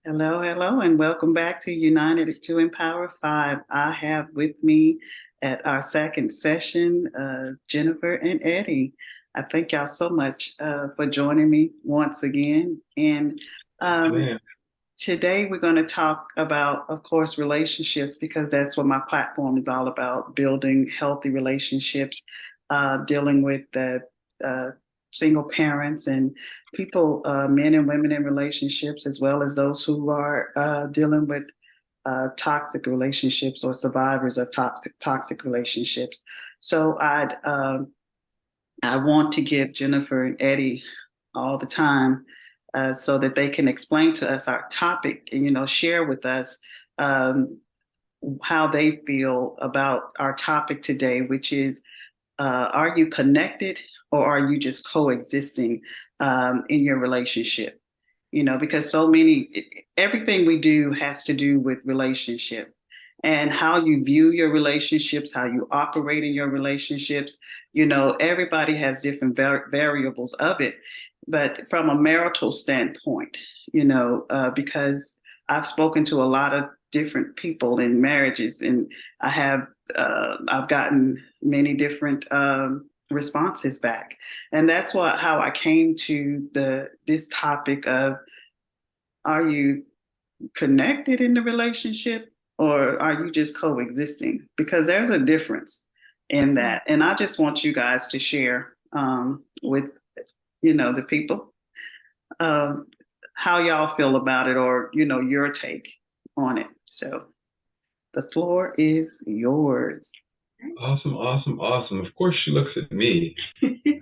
Hello, hello, and welcome back to United to Empower 5. I have with me at our second session, Jennifer and Eddie. I thank y'all so much for joining me once again. And Yes, um, ma'am. today we're going to talk about, of course, relationships because that's what my platform is all about, building healthy relationships, dealing with the uh, single parents and people, men and women in relationships, as well as those who are dealing with toxic relationships or survivors of toxic relationships. So I want to give Jennifer and Eddie all the time so that they can explain to us our topic and share with us um, how they feel about our topic today, which is are you connected or are you just coexisting in your relationship? Because everything we do has to do with relationship and how you view your relationships, how you operate in your relationships. Everybody has different variables of it. But from a marital standpoint, because I've spoken to a lot of different people in marriages, and I've gotten many different responses back, and that's how I came to this topic of are you connected in the relationship or are you just coexisting? Because there's a difference in that. And I just want you guys to share with, the people um, how y'all feel about it or, your take on it. So the floor is yours. Awesome, awesome, awesome. Of course, she looks at me.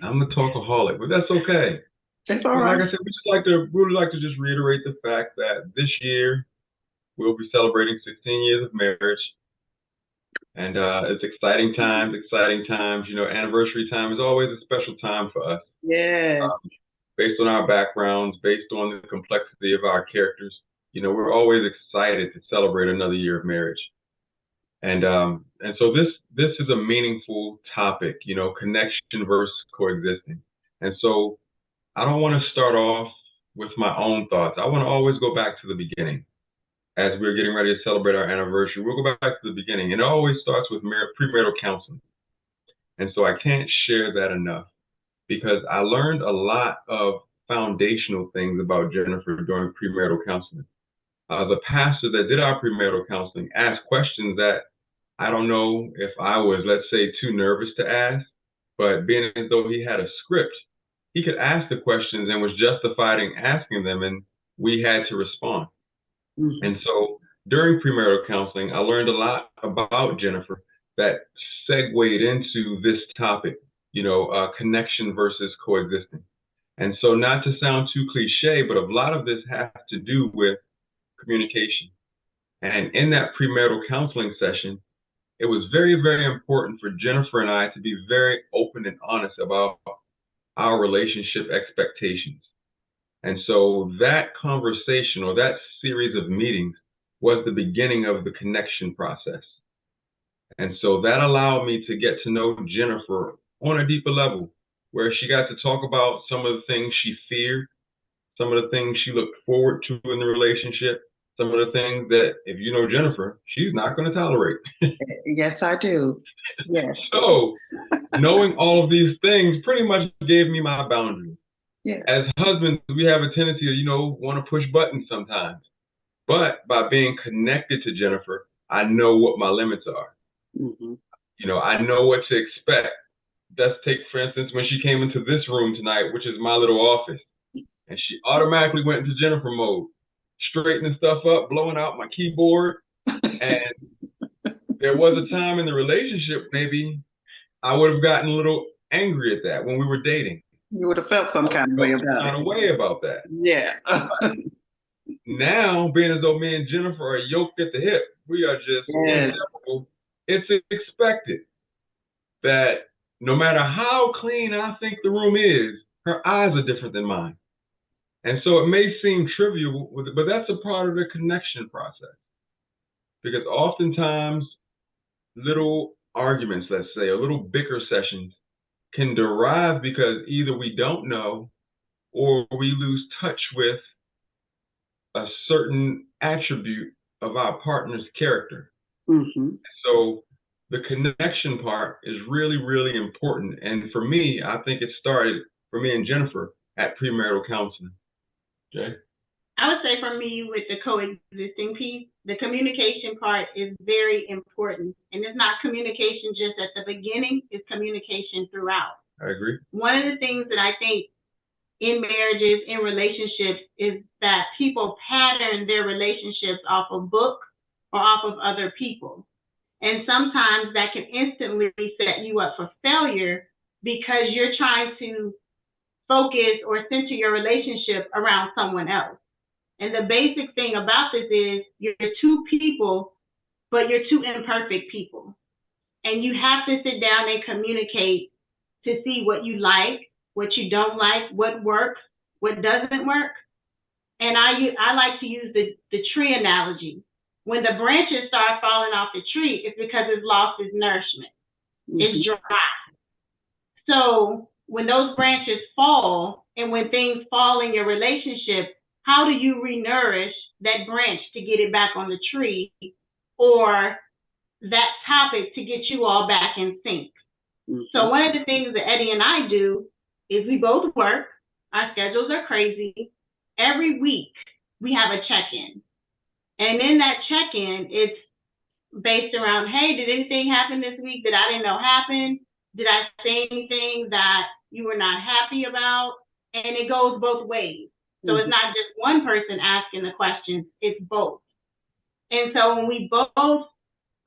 I'm a talkaholic, but that's okay. That's all But like right. I said, we would like to just reiterate the fact that this year we'll be celebrating 16 years of marriage, and it's exciting times, exciting times. Anniversary time is always a special time for us, Yes. based on our backgrounds, based on the complexity of our characters. We're always excited to celebrate another year of marriage. And so this is a meaningful topic, connection versus coexisting. And so I don't want to start off with my own thoughts. I want to always go back to the beginning. As we're getting ready to celebrate our anniversary, we'll go back to the beginning. And it always starts with premarital counseling. And so I can't share that enough because I learned a lot of foundational things about Jennifer during premarital counseling. The pastor that did our premarital counseling asked questions that I don't know if I was, let's say, too nervous to ask, but being as though he had a script, he could ask the questions and was justified in asking them, and we had to respond. Mhm. And so during premarital counseling, I learned a lot about Jennifer that segued into this topic, connection versus coexisting. And so, not to sound too cliche, but a lot of this has to do with communication. And in that premarital counseling session, it was very, very important for Jennifer and I to be very open and honest about our relationship expectations. And so that conversation or that series of meetings was the beginning of the connection process. And so that allowed me to get to know Jennifer on a deeper level, where she got to talk about some of the things she feared, some of the things she looked forward to in the relationship, some of the things that, if you know Jennifer, she's not going to tolerate. Yes, I do. Yes. So knowing all of these things pretty much gave me my boundaries. Yes. As husbands, we have a tendency to, want to push buttons sometimes. But by being connected to Jennifer, I know what my limits are. Hmm. I know what to expect. Let's take, for instance, when she came into this room tonight, which is my little office, and she automatically went into Jennifer mode, straightening stuff up, blowing out my keyboard. And there was a time in the relationship, maybe I would have gotten a little angry at that when we were dating. You would have felt some I would kind have of way felt some about it. kind of way about that. Yeah. Now, being as though me and Jennifer are yoked at the hip, we are just Yes. inseparable. It's expected that no matter how clean I think the room is, her eyes are different than mine. And so it may seem trivial, but that's a part of the connection process. Because oftentimes, little arguments, let's say, or little bicker sessions can derive because either we don't know or we lose touch with a certain attribute of our partner's character. Mm-hmm. So the connection part is really, really important. And for me, I think it started for me and Jennifer at premarital counseling. Jay? I would say for me, with the coexisting piece, the communication part is very important. And it's not communication just at the beginning, it's communication throughout. I agree. One of the things that I think in marriages, in relationships, is that people pattern their relationships off of books or off of other people. And sometimes that can instantly set you up for failure because you're trying to focus or center your relationship around someone else. And the basic thing about this is you're two people, but you're two imperfect people. And you have to sit down and communicate to see what you like, what you don't like, what works, what doesn't work. And I like to use the tree analogy. When the branches start falling off the tree, it's because it's lost its nourishment. Mm-hmm. It's dry. So when those branches fall and when things fall in your relationship, how do you renourish that branch to get it back on the tree, or that topic to get you all back in sync? Mm-hmm. So one of the things that Eddie and I do is we both work. Our schedules are crazy. Every week we have a check-in. And in that check-in, it's based around, hey, did anything happen this week that I didn't know happened? Did I say anything that you were not happy about? And it goes both ways. So it's not just one person asking the questions, it's both. And so when we both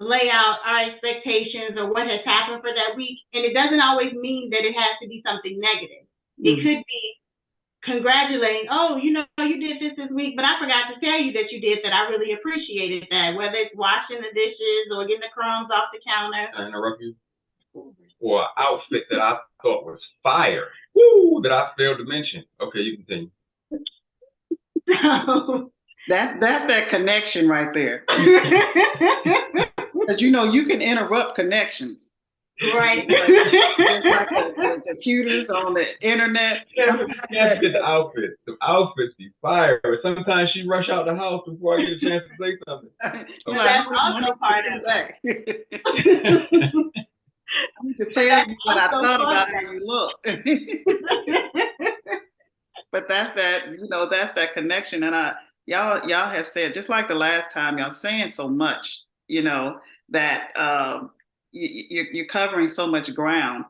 lay out our expectations or what has happened for that week, and it doesn't always mean that it has to be something negative. It could be congratulating, oh, you did this week, but I forgot to tell you that you did that. I really appreciated that, whether it's washing the dishes or getting the crumbs off the counter. Can I interrupt you? Or an outfit that I thought was fire, that I failed to mention. Okay, you continue. So, that's that connection right there. Because you can interrupt connections. Right. Just like the computers on the internet. The outfits be fire. Sometimes she rush out the house before I get a chance to say something. Okay. That's also part of it. I need to tell you what I thought about how you look. But that's that connection. And y'all have said, just like the last time, y'all saying so much, that you're covering so much ground.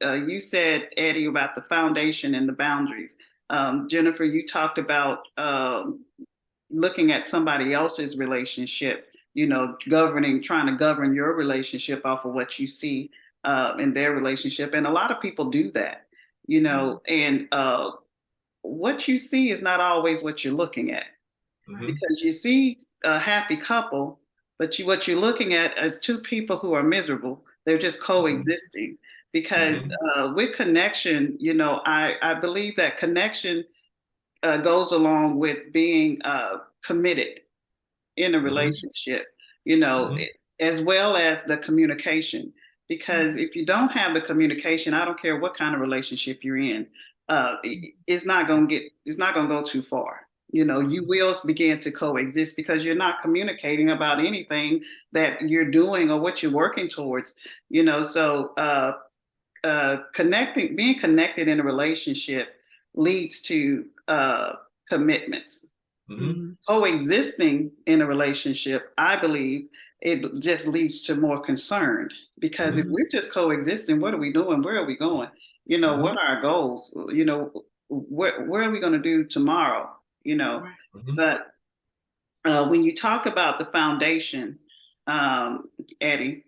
You said, Eddie, about the foundation and the boundaries. Jennifer, you talked about looking at somebody else's relationship, trying to govern your relationship off of what you see in their relationship. And a lot of people do that, and what you see is not always what you're looking at. Mm-hmm. Because you see a happy couple, but what you're looking at is two people who are miserable. They're just coexisting. Because with connection, I believe that connection goes along with being committed in a relationship, as well as the communication. Because if you don't have the communication, I don't care what kind of relationship you're in, it's not going to go too far. You will begin to coexist because you're not communicating about anything that you're doing or what you're working towards. So being connected in a relationship leads to commitments. Mm-hmm. Coexisting in a relationship, I believe, it just leads to more concern, because if we're just coexisting, what are we doing? Where are we going? What are our goals? Where are we going to do tomorrow? But when you talk about the foundation, Eddie,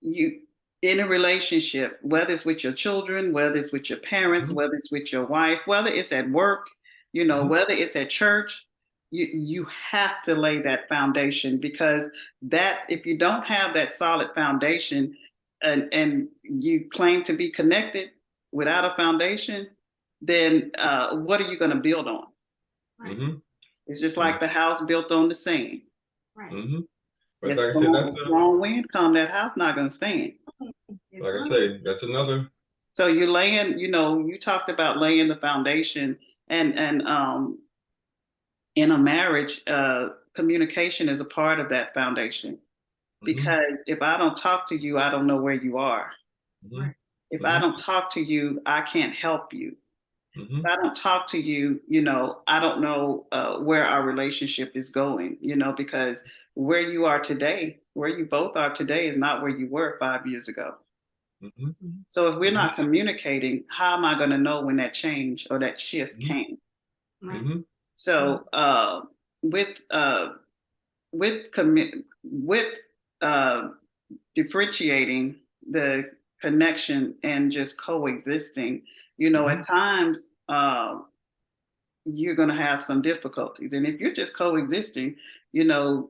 you in a relationship, whether it's with your children, whether it's with your parents, whether it's with your wife, whether it's at work, whether it's at church, you have to lay that foundation, because that if you don't have that solid foundation and you claim to be connected without a foundation, then what are you going to build on? Right. Mm-hmm. It's just like the house built on the sand. Right. Mm-hmm. But like a strong wind come, that house not going to stand. Like I say, that's another. So you're laying, you talked about laying the foundation, and in a marriage, communication is a part of that foundation. Because if I don't talk to you, I don't know where you are. Mhm. If I don't talk to you, I can't help you. If I don't talk to you, I don't know where our relationship is going, because where you are today, where you both are today is not where you were 5 years ago. So if we're not communicating, how am I going to know when that change or that shift came? So with with differentiating the connection and just coexisting, at times you're going to have some difficulties. And if you're just coexisting, you know,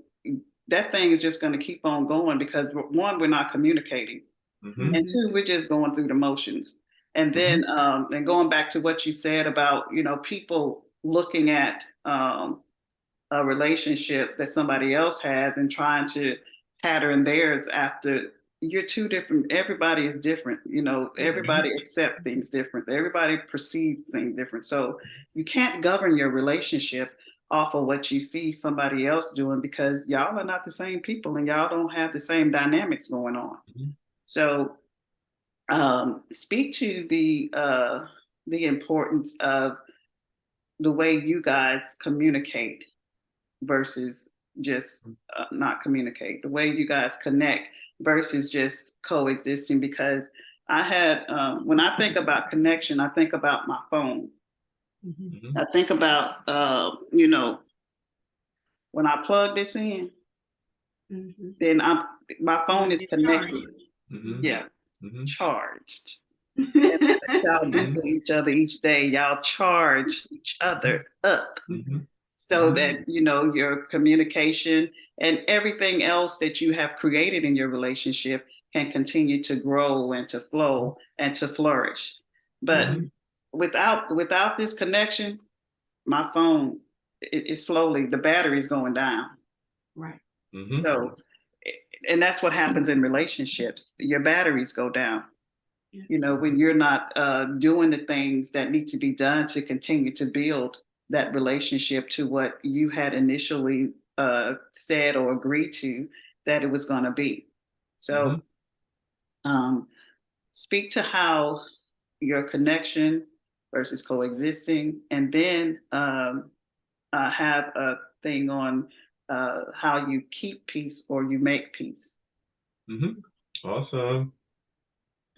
that thing is just going to keep on going because one, we're not communicating, and two, we're just going through the motions. And then, and going back to what you said about, people looking at a relationship that somebody else has and trying to pattern theirs after. You're two different. Everybody is different. Everybody accept things different. Everybody perceives things different. So you can't govern your relationship off of what you see somebody else doing because y'all are not the same people and y'all don't have the same dynamics going on. So speak to the importance of the way you guys communicate versus just not communicate, the way you guys connect versus just coexisting. Because I had, when I think about connection, I think about my phone. I think about, when I plug this in, then my phone is connected. Yeah, charged. And that's what y'all do for each other each day. Y'all charge each other up. So that your communication and everything else that you have created in your relationship can continue to grow and to flow and to flourish. But without this connection, my phone is slowly, the battery is going down. Right. So, and that's what happens in relationships. Your batteries go down. When you're not doing the things that need to be done to continue to build that relationship to what you had initially said or agreed to that it was going to be. So speak to how your connection versus coexisting, and then have a thing on how you keep peace or you make peace. Awesome.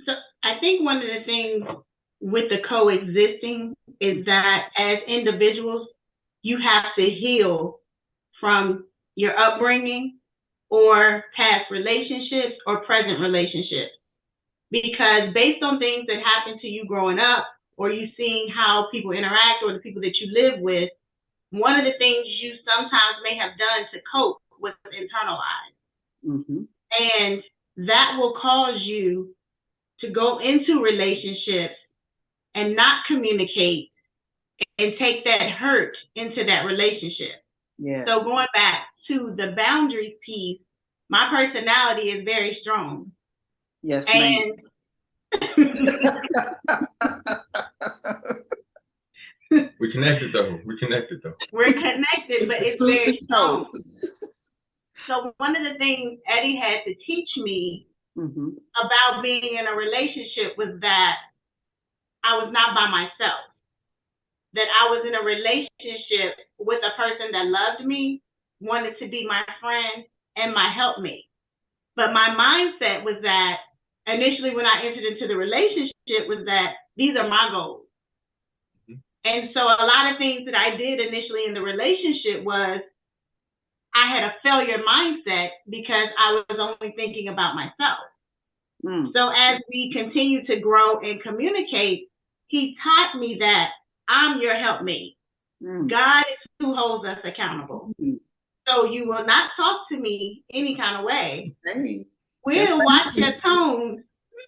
So I think one of the things with the coexisting is that as individuals, you have to heal from your upbringing or past relationships or present relationships. Because based on things that happened to you growing up, or you seeing how people interact or the people that you live with, one of the things you sometimes may have done to cope was internalize. And that will cause you to go into relationships and not communicate and take that hurt into that relationship. Yes. So going back to the boundaries piece, my personality is very strong. Yes, and We're connected though. We're connected, but it's very strong. So one of the things Eddie had to teach me about being in a relationship was that I was not by myself. That I was in a relationship with a person that loved me, wanted to be my friend, and my helpmate. But my mindset was that initially when I entered into the relationship was that these are my goals. And so a lot of things that I did initially in the relationship was I had a failure mindset because I was only thinking about myself. So as we continue to grow and communicate, he taught me that I'm your helpmate. God is who holds us accountable. So you will not talk to me any kind of way. We'll watch your tone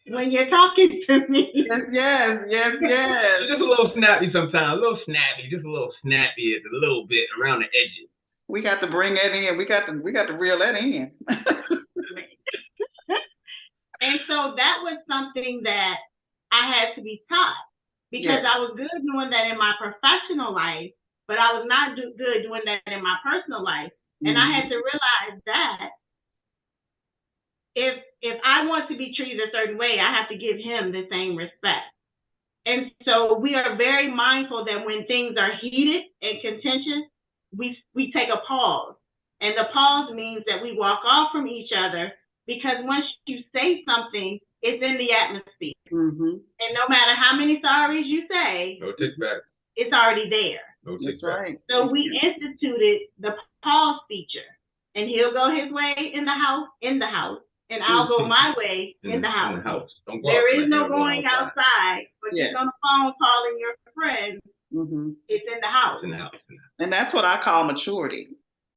when you're talking to me. Yes. Just a little snappy sometimes, just a little snappy a little bit around the edges. We got to bring that in. We got to reel that in. And so that was something that I had to be taught because I was good doing that in my professional life, but I was not good doing that in my personal life. And I had to realize that if I want to be treated a certain way, I have to give him the same respect. And so we are very mindful that when things are heated and contentious, we take a pause. And the pause means that we walk off from each other, because once you say something, it's in the atmosphere. And no matter how many sorries you say, no take back. It's already there. No take That's back. right. So we instituted the pause feature, and he'll go his way in the house, and I'll go my way in the house. Don't go There is outside. no going outside, but getting on the phone, calling your friends. It's in the house. In the house. And that's what I call maturity.